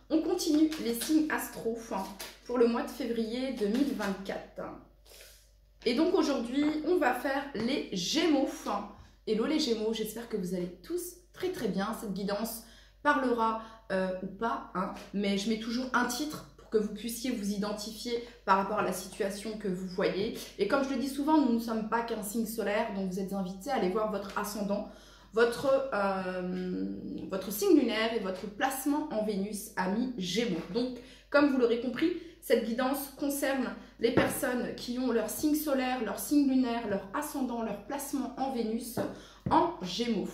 On continue les signes astro pour le mois de février 2024. Et donc aujourd'hui, on va faire les Gémeaux. Hello les Gémeaux, j'espère que vous allez tous très très bien. Cette guidance parlera ou pas, mais je mets toujours un titre pour que vous puissiez vous identifier par rapport à la situation que vous voyez. Et comme je le dis souvent, nous ne sommes pas qu'un signe solaire, donc vous êtes invités à aller voir votre ascendant, votre signe lunaire et votre placement en Vénus, amis Gémeaux. Donc, comme vous l'aurez compris, cette guidance concerne les personnes qui ont leur signe solaire, leur signe lunaire, leur ascendant, leur placement en Vénus, en Gémeaux.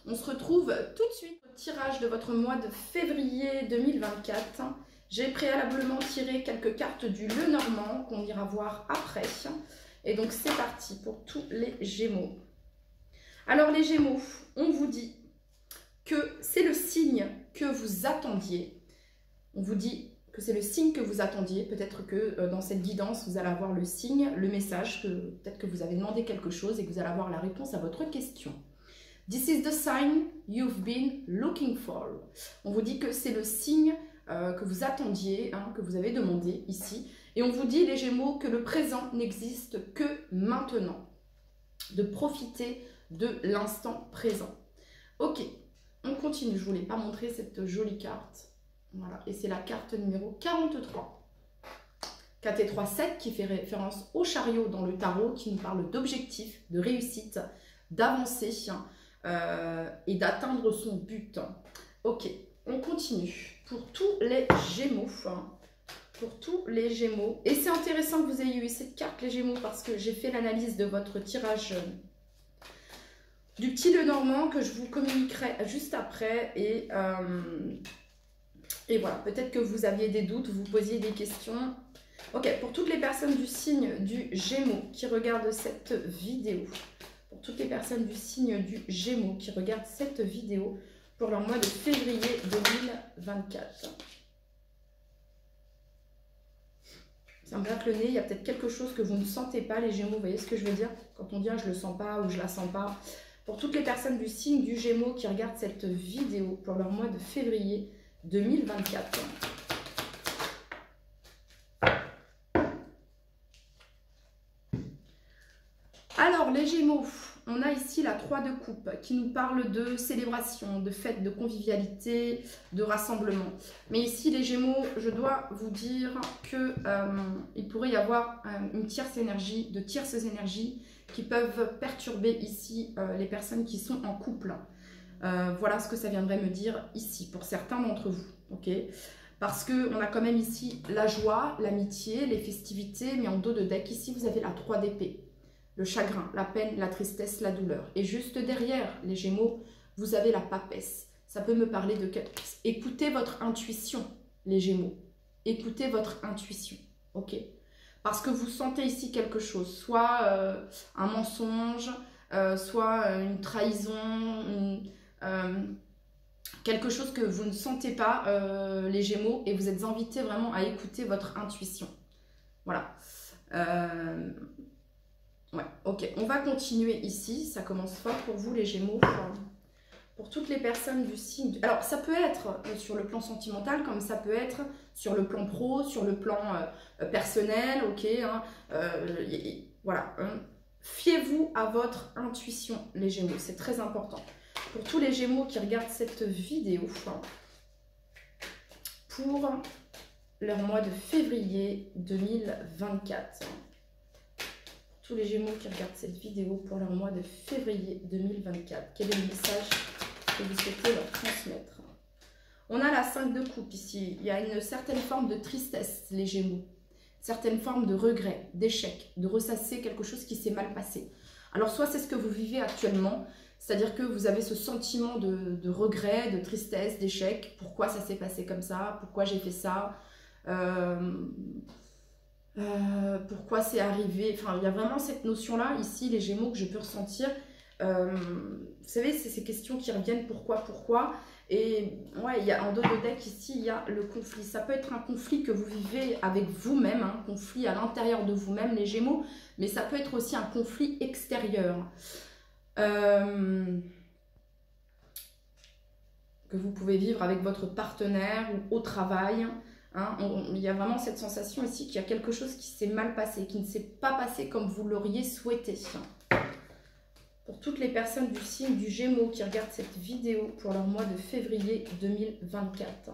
On se retrouve tout de suite au tirage de votre mois de février 2024. J'ai préalablement tiré quelques cartes du Lenormand qu'on ira voir après. Et donc, c'est parti pour tous les Gémeaux. Alors les Gémeaux, on vous dit que c'est le signe que vous attendiez. On vous dit que c'est le signe que vous attendiez. Peut-être que dans cette guidance, vous allez avoir le signe, le message, que peut-être que vous avez demandé quelque chose et que vous allez avoir la réponse à votre question. This is the sign you've been looking for. On vous dit que c'est le signe que vous attendiez, que vous avez demandé ici. Et on vous dit, les Gémeaux, que le présent n'existe que maintenant. De profiter de l'instant présent. Ok, on continue. Je ne voulais pas montrer cette jolie carte. Voilà, et c'est la carte numéro 43. 4 et 3, 7 qui fait référence au chariot dans le tarot, qui nous parle d'objectifs, de réussite, d'avancer et d'atteindre son but. Ok, on continue. Pour tous les Gémeaux, pour tous les Gémeaux. Et c'est intéressant que vous ayez eu cette carte, les Gémeaux, parce que j'ai fait l'analyse de votre tirage du petit Lenormand que je vous communiquerai juste après. Et voilà, peut-être que vous aviez des doutes, vous posiez des questions. Ok, pour toutes les personnes du signe du Gémeaux qui regardent cette vidéo, pour toutes les personnes du signe du Gémeaux qui regardent cette vidéo pour leur mois de février 2024. Ça me gratte le nez, il y a peut-être quelque chose que vous ne sentez pas, les Gémeaux, vous voyez ce que je veux dire? Quand on dit je le sens pas ou je la sens pas. Pour toutes les personnes du signe du Gémeaux qui regardent cette vidéo pour leur mois de février 2024. Alors les Gémeaux, on a ici la 3 de coupe qui nous parle de célébration, de fête, de convivialité, de rassemblement. Mais ici les Gémeaux, je dois vous dire que il pourrait y avoir une tierce énergie, de tierces énergies qui peuvent perturber ici les personnes qui sont en couple. Voilà ce que ça viendrait me dire ici pour certains d'entre vous, ok? Parce qu'on a quand même ici la joie, l'amitié, les festivités, mais en dos de deck ici vous avez la 3 d'épée. Le chagrin, la peine, la tristesse, la douleur. Et juste derrière, les Gémeaux, vous avez la papesse. Ça peut me parler de... Écoutez votre intuition, les Gémeaux. Écoutez votre intuition, ok? Parce que vous sentez ici quelque chose, soit un mensonge, soit une trahison, quelque chose que vous ne sentez pas, les Gémeaux, et vous êtes invités vraiment à écouter votre intuition. Voilà. Ouais, ok, on va continuer ici, ça commence fort pour vous les Gémeaux, pour toutes les personnes du signe. Alors ça peut être sur le plan sentimental, comme ça peut être sur le plan pro, sur le plan personnel, ok, voilà. Fiez-vous à votre intuition les Gémeaux, c'est très important. Pour tous les Gémeaux qui regardent cette vidéo, pour leur mois de février 2024. Tous les Gémeaux qui regardent cette vidéo pour leur mois de février 2024. Quel est le message que vous souhaitez leur transmettre? On a la 5 de coupe ici. Il y a une certaine forme de tristesse, les Gémeaux. Certaine forme de regret, d'échec, de ressasser quelque chose qui s'est mal passé. Alors soit c'est ce que vous vivez actuellement, c'est-à-dire que vous avez ce sentiment de regret, de tristesse, d'échec. Pourquoi ça s'est passé comme ça? Pourquoi j'ai fait ça? Pourquoi c'est arrivé? Enfin, il y a vraiment cette notion-là, ici, les Gémeaux, que je peux ressentir. Vous savez, c'est ces questions qui reviennent, pourquoi? Et ouais, il y a en dos de deck, ici, il y a le conflit. Ça peut être un conflit que vous vivez avec vous-même, un conflit à l'intérieur de vous-même, les Gémeaux, mais ça peut être aussi un conflit extérieur. Que que vous pouvez vivre avec votre partenaire ou au travail. Hein. Il y a vraiment cette sensation ici qu'il y a quelque chose qui s'est mal passé, qui ne s'est pas passé comme vous l'auriez souhaité. Pour toutes les personnes du signe du Gémeaux qui regardent cette vidéo pour leur mois de février 2024.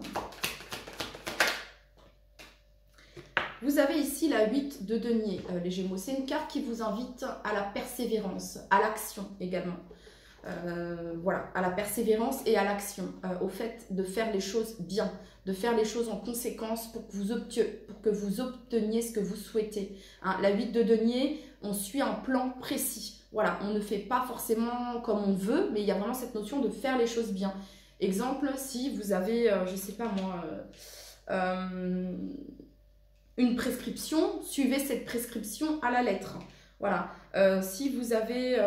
Vous avez ici la 8 de denier, les Gémeaux. C'est une carte qui vous invite à la persévérance, à l'action également. Voilà, à la persévérance et à l'action, au fait de faire les choses bien, de faire les choses en conséquence pour que vous obteniez ce que vous souhaitez. Hein, la 8 de denier, on suit un plan précis. Voilà, on ne fait pas forcément comme on veut, mais il y a vraiment cette notion de faire les choses bien. Exemple, si vous avez, je ne sais pas moi, une prescription, suivez cette prescription à la lettre. Voilà, si vous avez...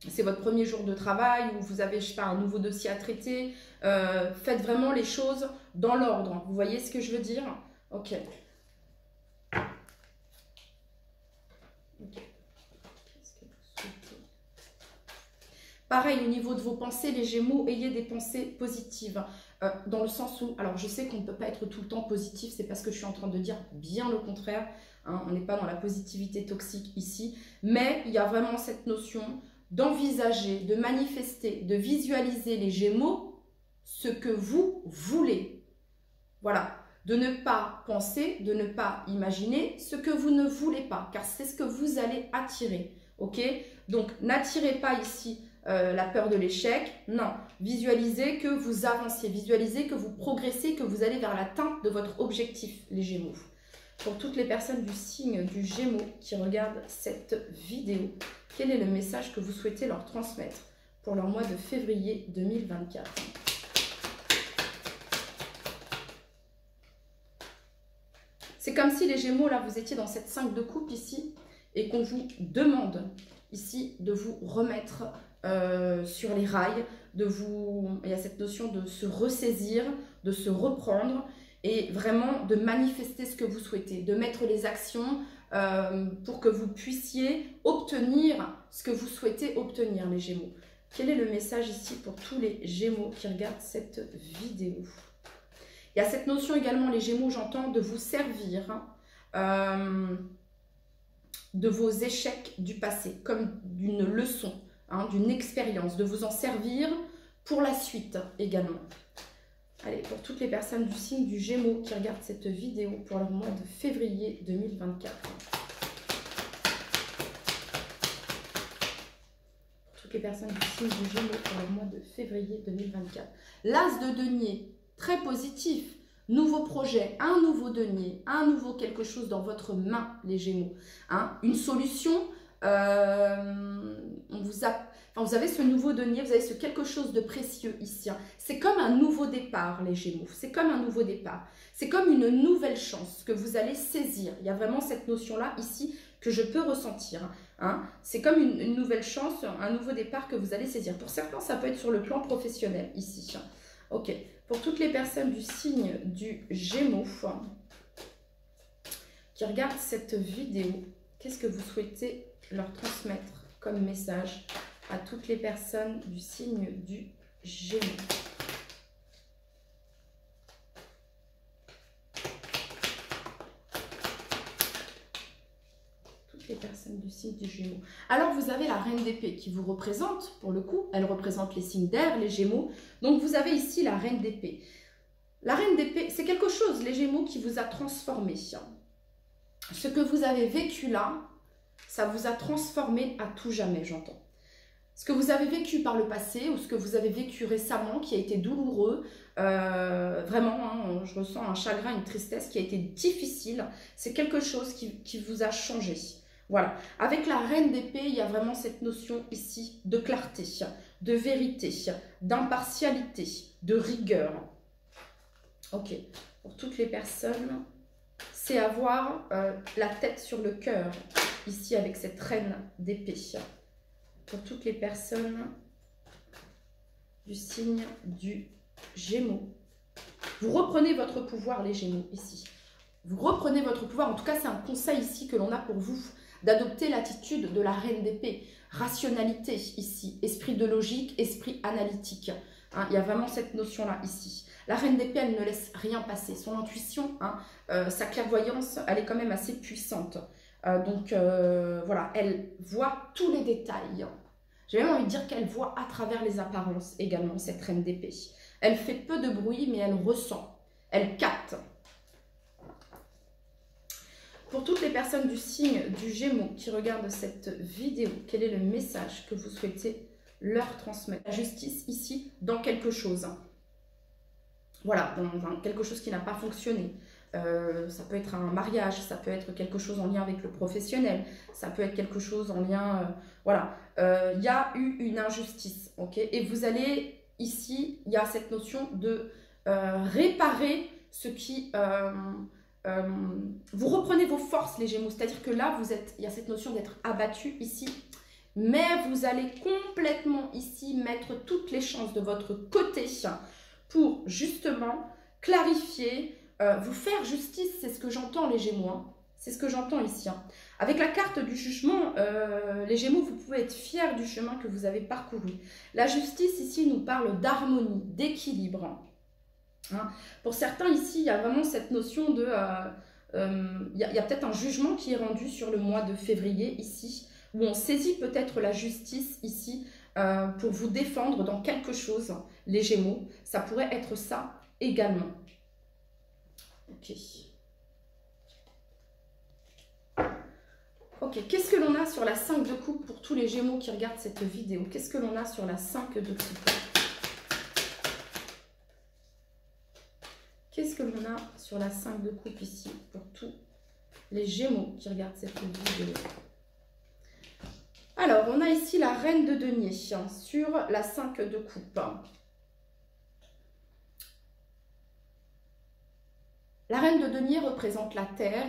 c'est votre premier jour de travail ou vous avez, je sais pas, un nouveau dossier à traiter, faites vraiment les choses dans l'ordre. Vous voyez ce que je veux dire? Ok. Pareil, au niveau de vos pensées, les Gémeaux, ayez des pensées positives. Dans le sens où, alors je sais qu'on ne peut pas être tout le temps positif, c'est parce que je suis en train de dire bien le contraire. Hein, on n'est pas dans la positivité toxique ici. Mais il y a vraiment cette notion d'envisager, de manifester, de visualiser les Gémeaux, ce que vous voulez. Voilà, de ne pas penser, de ne pas imaginer ce que vous ne voulez pas, car c'est ce que vous allez attirer. Ok? Donc, n'attirez pas ici la peur de l'échec. Non, visualisez que vous avancez, visualisez que vous progressez, que vous allez vers l'atteinte de votre objectif, les Gémeaux. Pour toutes les personnes du signe du Gémeaux qui regardent cette vidéo, quel est le message que vous souhaitez leur transmettre pour leur mois de février 2024? C'est comme si les Gémeaux, là, vous étiez dans cette 5 de coupe ici et qu'on vous demande ici de vous remettre sur les rails, il y a cette notion de se ressaisir, de se reprendre et vraiment de manifester ce que vous souhaitez, de mettre les actions pour que vous puissiez obtenir ce que vous souhaitez obtenir, les Gémeaux. Quel est le message ici pour tous les Gémeaux qui regardent cette vidéo? Il y a cette notion également, les Gémeaux, j'entends, de vous servir de vos échecs du passé, comme d'une leçon, hein, d'une expérience, de vous en servir pour la suite également. Allez, pour toutes les personnes du signe du Gémeaux qui regardent cette vidéo pour leur mois de février 2024. Pour toutes les personnes du signe du Gémeaux pour leur mois de février 2024. L'As de denier, très positif. Nouveau projet, un nouveau denier, un nouveau quelque chose dans votre main, les Gémeaux. Hein, une solution, vous avez ce nouveau denier, vous avez ce quelque chose de précieux ici. Hein. C'est comme un nouveau départ, les Gémeaux. C'est comme un nouveau départ. C'est comme une nouvelle chance que vous allez saisir. Il y a vraiment cette notion-là ici que je peux ressentir. Hein. C'est comme une nouvelle chance, un nouveau départ que vous allez saisir. Pour certains, ça peut être sur le plan professionnel ici. Ok. Pour toutes les personnes du signe du Gémeaux qui regardent cette vidéo, qu'est-ce que vous souhaitez leur transmettre comme message à toutes les personnes du signe du Gémeaux? Toutes les personnes du signe du Gémeaux. Alors, vous avez la Reine d'épée qui vous représente, pour le coup. Elle représente les signes d'air, les Gémeaux. Donc, vous avez ici la Reine d'épée. La Reine d'épée, c'est quelque chose, les Gémeaux, qui vous a transformé. Ce que vous avez vécu là, ça vous a transformé à tout jamais, j'entends. Ce que vous avez vécu par le passé ou ce que vous avez vécu récemment qui a été douloureux, vraiment, hein, je ressens un chagrin, une tristesse qui a été difficile, c'est quelque chose qui vous a changé. Voilà. Avec la Reine d'épée, il y a vraiment cette notion ici de clarté, de vérité, d'impartialité, de rigueur. Ok. Pour toutes les personnes, c'est avoir la tête sur le cœur, ici avec cette Reine d'épée. Pour toutes les personnes du signe du Gémeaux. Vous reprenez votre pouvoir, les Gémeaux, ici. Vous reprenez votre pouvoir. En tout cas, c'est un conseil ici que l'on a pour vous, d'adopter l'attitude de la Reine d'épée. Rationalité, ici. Esprit de logique, esprit analytique. Hein, il y a vraiment cette notion-là ici. La reine d'épée, elle ne laisse rien passer. Son intuition, hein, sa clairvoyance, elle est quand même assez puissante. Donc voilà, elle voit tous les détails. J'ai même envie de dire qu'elle voit à travers les apparences également, cette reine d'épée. Elle fait peu de bruit, mais elle ressent. Elle capte. Pour toutes les personnes du signe du Gémeaux qui regardent cette vidéo, quel est le message que vous souhaitez leur transmettre? La justice ici dans quelque chose. Voilà, dans quelque chose qui n'a pas fonctionné. Ça peut être un mariage, ça peut être quelque chose en lien avec le professionnel, ça peut être quelque chose en lien... voilà, il y a eu une injustice, ok? Et vous allez, ici, il y a cette notion de réparer ce qui... vous reprenez vos forces, les Gémeaux, c'est-à-dire que là, il y a cette notion d'être abattu ici, mais vous allez complètement ici mettre toutes les chances de votre côté pour justement clarifier, vous faire justice, c'est ce que j'entends les Gémeaux, hein. C'est ce que j'entends ici. Hein. Avec la carte du jugement, les Gémeaux, vous pouvez être fiers du chemin que vous avez parcouru. La justice ici nous parle d'harmonie, d'équilibre. Hein. Pour certains ici, il y a vraiment cette notion de... il y a peut-être un jugement qui est rendu sur le mois de février ici, où on saisit peut-être la justice ici pour vous défendre dans quelque chose, les Gémeaux. Ça pourrait être ça également. Ok. Ok, qu'est-ce que l'on a sur la 5 de coupe pour tous les Gémeaux qui regardent cette vidéo? Qu'est-ce que l'on a sur la 5 de coupe? Qu'est-ce que l'on a sur la 5 de coupe ici pour tous les Gémeaux qui regardent cette vidéo? Alors, on a ici la reine de denier sur la 5 de coupe. La reine de denier représente la terre,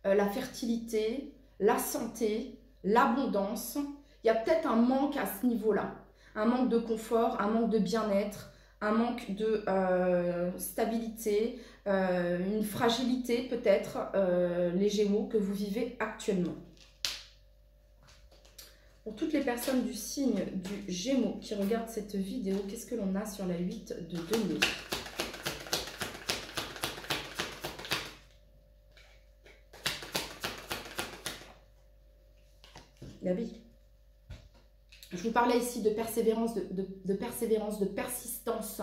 la fertilité, la santé, l'abondance. Il y a peut-être un manque à ce niveau-là. Un manque de confort, un manque de bien-être, un manque de stabilité, une fragilité peut-être, les Gémeaux, que vous vivez actuellement. Pour toutes les personnes du signe du Gémeaux qui regardent cette vidéo, qu'est-ce que l'on a sur la 8 de denier? La vie. Je vous parlais ici de persévérance, de persévérance, de persistance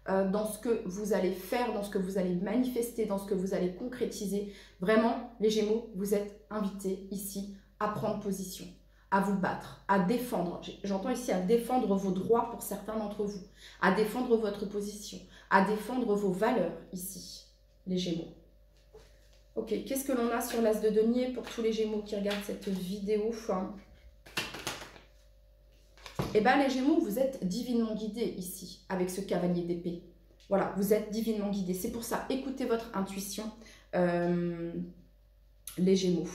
dans ce que vous allez faire, dans ce que vous allez manifester, dans ce que vous allez concrétiser. Vraiment, les Gémeaux, vous êtes invités ici à prendre position, à vous battre, à défendre. J'entends ici à défendre vos droits pour certains d'entre vous, à défendre votre position, à défendre vos valeurs ici, les Gémeaux. Ok, qu'est-ce que l'on a sur l'As de denier pour tous les Gémeaux qui regardent cette vidéo? Eh bien, les Gémeaux, vous êtes divinement guidés ici, avec ce cavalier d'épée. Voilà, vous êtes divinement guidés. C'est pour ça, écoutez votre intuition, les Gémeaux.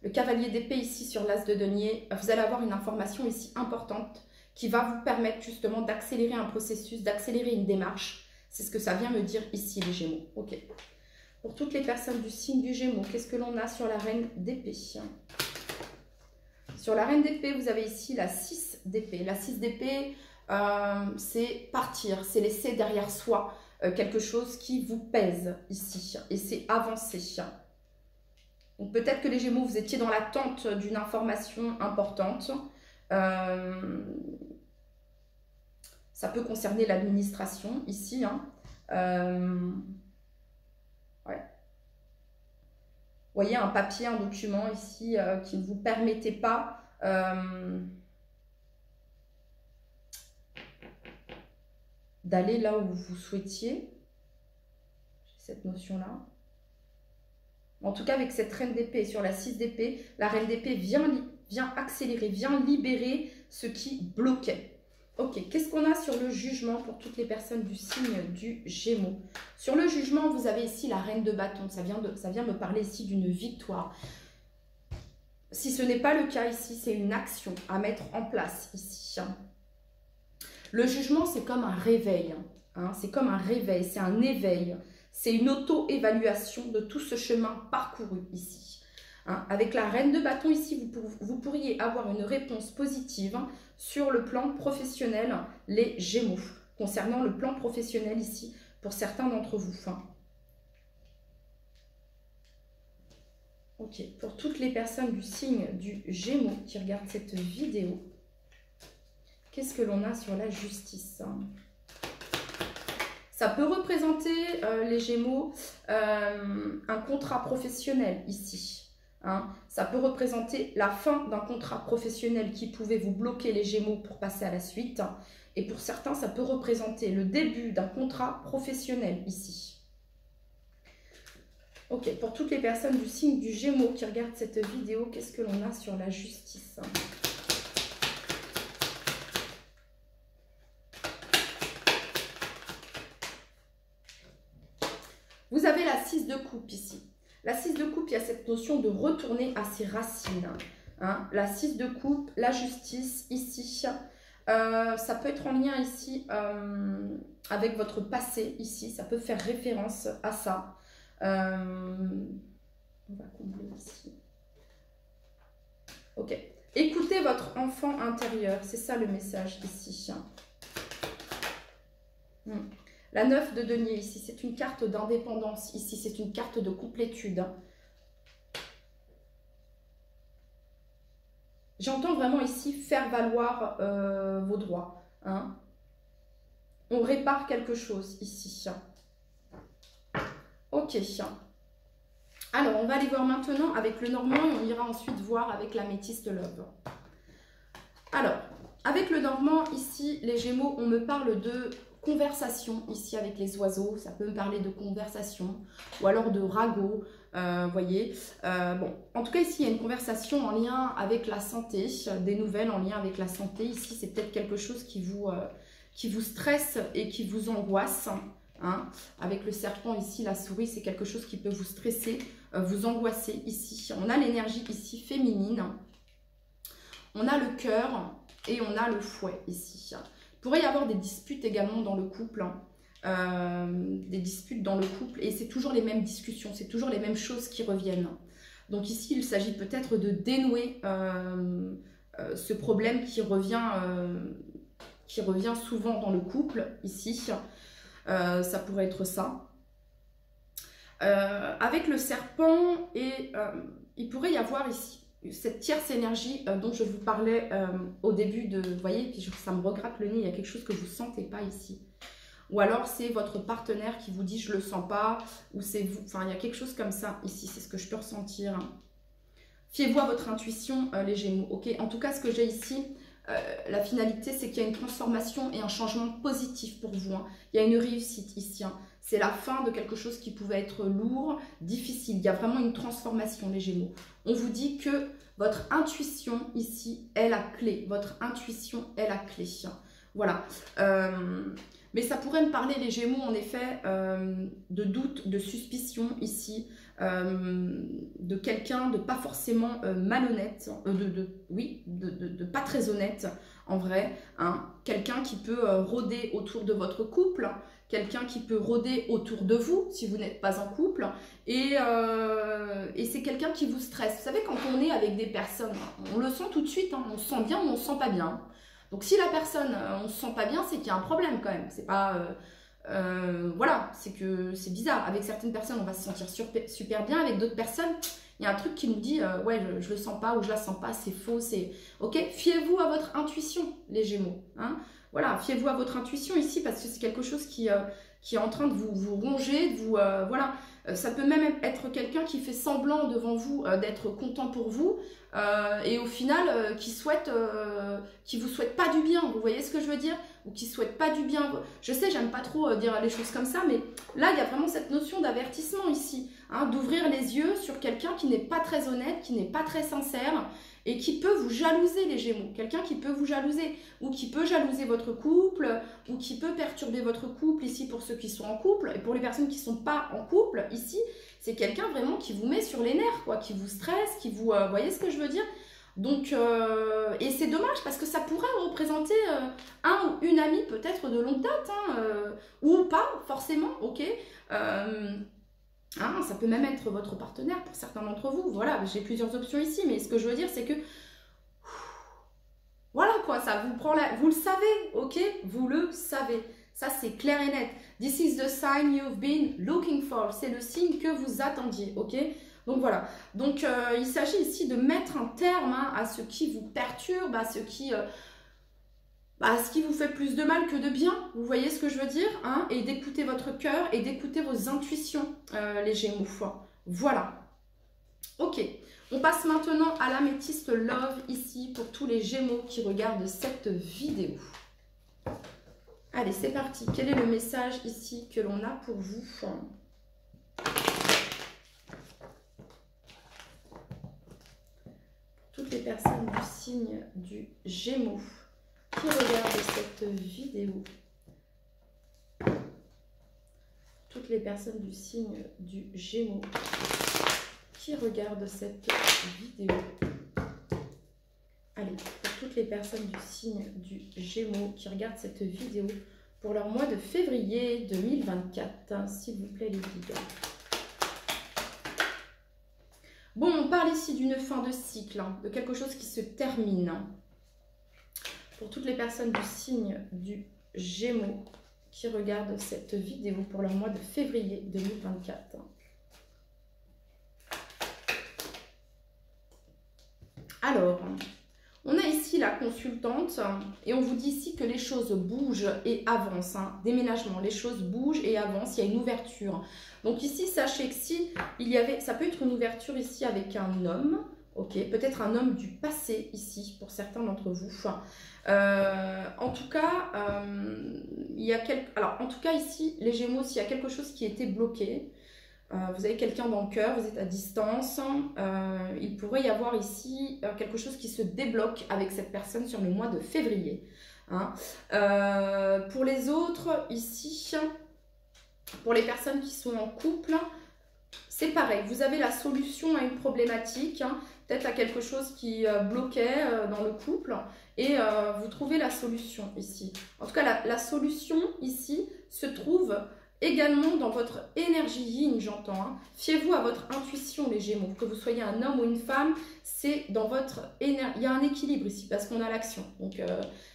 Le cavalier d'épée ici sur l'As de denier, vous allez avoir une information ici importante qui va vous permettre justement d'accélérer un processus, d'accélérer une démarche. C'est ce que ça vient me dire ici, les Gémeaux. Ok. Pour toutes les personnes du signe du Gémeaux, qu'est-ce que l'on a sur la reine d'épée? Sur la reine d'épée, vous avez ici la 6 d'épée. La 6 d'épée, c'est partir, c'est laisser derrière soi quelque chose qui vous pèse ici. Et c'est avancer. Donc peut-être que les Gémeaux, vous étiez dans l'attente d'une information importante. Ça peut concerner l'administration ici. Ouais. Vous voyez un papier, un document ici qui ne vous permettait pas d'aller là où vous souhaitiez. J'ai cette notion-là. En tout cas, avec cette reine d'épée sur la 6 d'épée, la reine d'épée vient accélérer, vient libérer ce qui bloquait. Ok, qu'est-ce qu'on a sur le jugement pour toutes les personnes du signe du Gémeaux? Sur le jugement, vous avez ici la reine de bâton. Ça vient me parler ici d'une victoire. Si ce n'est pas le cas ici, c'est une action à mettre en place ici. Le jugement, c'est comme un réveil. C'est comme un réveil, c'est un éveil. C'est une auto-évaluation de tout ce chemin parcouru ici. Avec la reine de bâton ici, vous pourriez avoir une réponse positive sur le plan professionnel, les Gémeaux. concernant le plan professionnel ici, pour certains d'entre vous. Ok, pour toutes les personnes du signe du Gémeaux qui regardent cette vidéo, qu'est-ce que l'on a sur la justice? Ça peut représenter, les Gémeaux, un contrat professionnel ici. Ça peut représenter la fin d'un contrat professionnel qui pouvait vous bloquer, les Gémeaux, pour passer à la suite. Et pour certains, ça peut représenter le début d'un contrat professionnel ici. Ok, pour toutes les personnes du signe du Gémeaux qui regardent cette vidéo, qu'est-ce que l'on a sur la justice? Vous avez la 6 de coupe ici. La 6 de coupe, il y a cette notion de retourner à ses racines. La 6 de coupe, la justice ici. Ça peut être en lien ici avec votre passé ici. Ça peut faire référence à ça. On va combler ici. Ok. Écoutez votre enfant intérieur. C'est ça le message ici. La 9 de denier ici, c'est une carte d'indépendance. Ici, c'est une carte de complétude. J'entends vraiment ici faire valoir vos droits. On répare quelque chose ici. Ok. Alors, on va aller voir maintenant avec le normand et on ira ensuite voir avec l'améthyste love. Alors, avec le normand, ici, les Gémeaux, on me parle de conversation ici avec les oiseaux. Ça peut me parler de conversation ou alors de ragot, voyez. Bon, en tout cas, ici, il y a une conversation en lien avec la santé, des nouvelles en lien avec la santé. Ici, c'est peut-être quelque chose qui vous stresse et qui vous angoisse. Avec le serpent ici, la souris, c'est quelque chose qui peut vous stresser, vous angoisser ici. On a l'énergie ici féminine. On a le cœur et on a le fouet ici. Il pourrait y avoir des disputes également dans le couple. Des disputes dans le couple. Et c'est toujours les mêmes discussions. C'est toujours les mêmes choses qui reviennent. Donc ici, il s'agit peut-être de dénouer ce problème qui revient souvent dans le couple ici. Ça pourrait être ça. Avec le serpent, et il pourrait y avoir ici cette tierce énergie dont je vous parlais au début de... Vous voyez, puis ça me regratte le nez, il y a quelque chose que vous ne sentez pas ici. Ou alors c'est votre partenaire qui vous dit je ne le sens pas, ou c'est vous, enfin il y a quelque chose comme ça ici, c'est ce que je peux ressentir. Fiez-vous à votre intuition, les Gémeaux, ok? En tout cas, ce que j'ai ici... la finalité, c'est qu'il y a une transformation et un changement positif pour vous. Il y a une réussite ici. C'est la fin de quelque chose qui pouvait être lourd, difficile. Il y a vraiment une transformation, les Gémeaux. On vous dit que votre intuition ici est la clé. Votre intuition est la clé. Voilà. Mais ça pourrait me parler, les Gémeaux, en effet, de doute, de suspicion ici. De quelqu'un de pas forcément malhonnête, de pas très honnête en vrai, quelqu'un qui peut rôder autour de votre couple, quelqu'un qui peut rôder autour de vous si vous n'êtes pas en couple, et c'est quelqu'un qui vous stresse. Vous savez, quand on est avec des personnes, on le sent tout de suite, on se sent bien ou on se sent pas bien. Donc si la personne, on se sent pas bien, c'est qu'il y a un problème quand même, c'est pas... voilà, c'est que c'est bizarre. Avec certaines personnes, on va se sentir super bien. Avec d'autres personnes, il y a un truc qui nous dit ouais, je le sens pas ou je la sens pas, c'est faux, c'est... Ok, fiez-vous à votre intuition, les Gémeaux. Voilà, fiez-vous à votre intuition ici parce que c'est quelque chose qui est en train de vous ronger, de vous... voilà, ça peut même être quelqu'un qui fait semblant devant vous d'être content pour vous et au final qui vous souhaite pas du bien. Vous voyez ce que je veux dire? Ou qui souhaite pas du bien. Je sais, j'aime pas trop dire les choses comme ça, mais là, il y a vraiment cette notion d'avertissement ici, d'ouvrir les yeux sur quelqu'un qui n'est pas très honnête, qui n'est pas très sincère et qui peut vous jalouser, les Gémeaux. Quelqu'un qui peut vous jalouser ou qui peut jalouser votre couple ou qui peut perturber votre couple ici pour ceux qui sont en couple. Et pour les personnes qui ne sont pas en couple ici, c'est quelqu'un vraiment qui vous met sur les nerfs, quoi, qui vous stresse, qui vous... voyez ce que je veux dire? Donc, et c'est dommage parce que ça pourrait représenter un ou une amie peut-être de longue date, ou pas forcément, ok. Ça peut même être votre partenaire pour certains d'entre vous. Voilà, j'ai plusieurs options ici, mais ce que je veux dire, c'est que voilà quoi, ça vous prend la... Vous le savez, ok? Vous le savez. Ça, c'est clair et net. This is the sign you've been looking for. C'est le signe que vous attendiez, ok? Donc voilà. Donc il s'agit ici de mettre un terme hein, à ce qui vous perturbe, à ce qui vous fait plus de mal que de bien. Vous voyez ce que je veux dire hein? Et d'écouter votre cœur et d'écouter vos intuitions, les Gémeaux. Voilà. Ok. On passe maintenant à l'améthyste love ici pour tous les Gémeaux qui regardent cette vidéo. Allez, c'est parti. Quel est le message ici que l'on a pour vous? Toutes les personnes du signe du Gémeaux qui regardent cette vidéo. Toutes les personnes du signe du Gémeaux qui regardent cette vidéo. Allez, pour toutes les personnes du signe du Gémeaux qui regardent cette vidéo pour leur mois de février 2024, s'il vous plaît les guides. Bon, on parle ici d'une fin de cycle, hein, de quelque chose qui se termine. Pour toutes les personnes du signe du Gémeaux qui regardent cette vidéo pour leur mois de février 2024. Alors, on a ici la consultante et on vous dit ici que les choses bougent et avancent. Hein. Déménagement, les choses bougent et avancent, il y a une ouverture. Donc ici, sachez que si il y avait, ça peut être une ouverture ici avec un homme, ok, peut-être un homme du passé ici pour certains d'entre vous. En tout cas, alors en tout cas ici, les Gémeaux, s'il y a quelque chose qui était bloqué, vous avez quelqu'un dans le cœur, vous êtes à distance, il pourrait y avoir ici quelque chose qui se débloque avec cette personne sur le mois de février. Hein. Pour les autres, ici, pour les personnes qui sont en couple, c'est pareil, vous avez la solution à une problématique, hein, peut-être à quelque chose qui bloquait dans le couple, et vous trouvez la solution ici. En tout cas, la solution ici se trouve également dans votre énergie yin, j'entends. Hein. Fiez-vous à votre intuition, les Gémeaux. Que vous soyez un homme ou une femme, c'est dans votre énergie. Il y a un équilibre ici parce qu'on a l'action. Donc,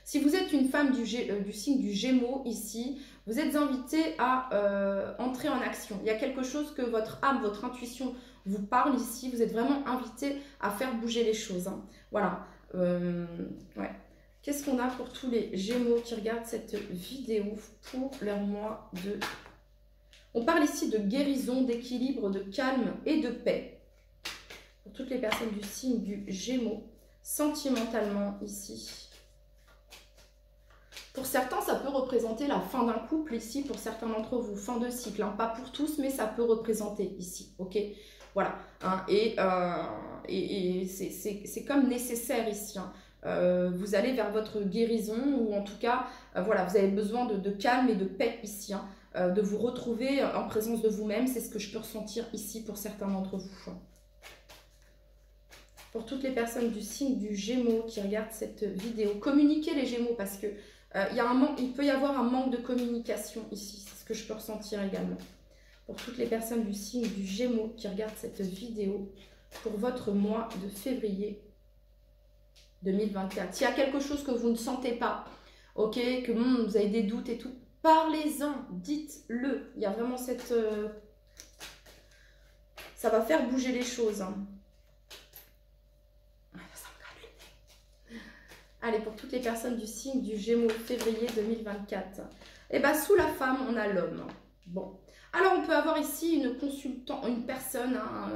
si vous êtes une femme du signe du Gémeaux ici, vous êtes invité à entrer en action. Il y a quelque chose que votre âme, votre intuition vous parle ici. Vous êtes vraiment invité à faire bouger les choses. Hein. Voilà. Ouais. Qu'est-ce qu'on a pour tous les Gémeaux qui regardent cette vidéo pour leur mois de... On parle ici de guérison, d'équilibre, de calme et de paix. Pour toutes les personnes du signe du Gémeaux, sentimentalement ici. Pour certains, ça peut représenter la fin d'un couple ici, pour certains d'entre vous, fin de cycle. Hein. Pas pour tous, mais ça peut représenter ici, ok? Voilà. Hein. Et c'est comme nécessaire ici. Hein. Vous allez vers votre guérison, ou en tout cas, voilà, vous avez besoin de calme et de paix ici. Hein. De vous retrouver en présence de vous-même. C'est ce que je peux ressentir ici pour certains d'entre vous. Pour toutes les personnes du signe du Gémeaux qui regardent cette vidéo, communiquez les Gémeaux parce que il peut y avoir un manque de communication ici. C'est ce que je peux ressentir également. Pour toutes les personnes du signe du Gémeaux qui regardent cette vidéo pour votre mois de février 2024. S'il y a quelque chose que vous ne sentez pas, ok, que vous avez des doutes et tout, parlez-en, dites-le. Il y a vraiment cette... ça va faire bouger les choses. Hein. Allez, pour toutes les personnes du signe du Gémeaux, février 2024. Et bien, sous la femme, on a l'homme. Bon. Alors, on peut avoir ici une consultante, une personne hein,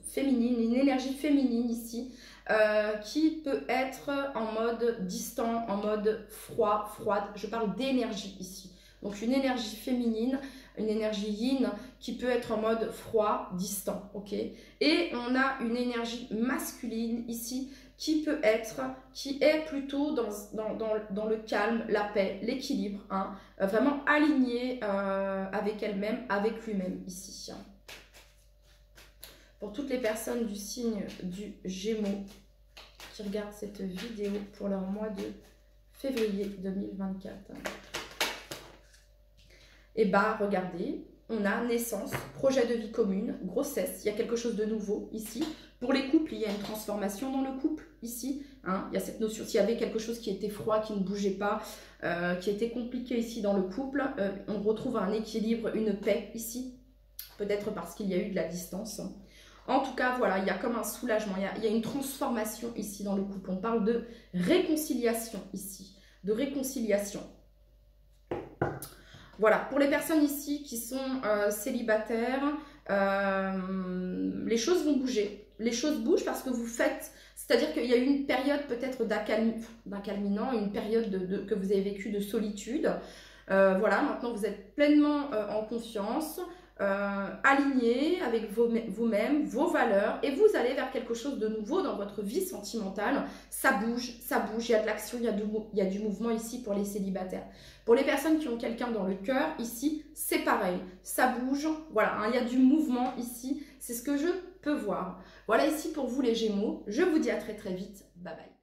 féminine, une énergie féminine ici, qui peut être en mode distant, en mode froid, froide. Je parle d'énergie ici. Donc une énergie féminine, une énergie yin qui peut être en mode froid, distant, ok? Et on a une énergie masculine ici qui est plutôt dans le calme, la paix, l'équilibre, hein, vraiment alignée avec elle-même, avec lui-même ici. Hein. Pour toutes les personnes du signe du Gémeaux qui regardent cette vidéo pour leur mois de février 2024. Et bah regardez, on a naissance, projet de vie commune, grossesse, il y a quelque chose de nouveau ici. Pour les couples, il y a une transformation dans le couple ici, Hein. Il y a cette notion, s'il y avait quelque chose qui était froid, qui ne bougeait pas, qui était compliqué ici dans le couple, on retrouve un équilibre, une paix ici, peut-être parce qu'il y a eu de la distance. En tout cas, voilà, il y a comme un soulagement, il y a une transformation ici dans le couple. On parle de réconciliation ici, de réconciliation. Voilà, pour les personnes ici qui sont célibataires, les choses vont bouger. Les choses bougent parce que vous faites, c'est-à-dire qu'il y a eu une période peut-être d'accalminant, une période que vous avez vécue de solitude. Voilà, maintenant vous êtes pleinement en confiance, aligné avec vous-même, vos valeurs, et vous allez vers quelque chose de nouveau dans votre vie sentimentale. Ça bouge, il y a de l'action, il y a du mouvement ici pour les célibataires. Pour les personnes qui ont quelqu'un dans le cœur, ici, c'est pareil, ça bouge, voilà, hein, il y a du mouvement ici, c'est ce que je peux voir. Voilà ici pour vous les Gémeaux, je vous dis à très très vite, bye bye.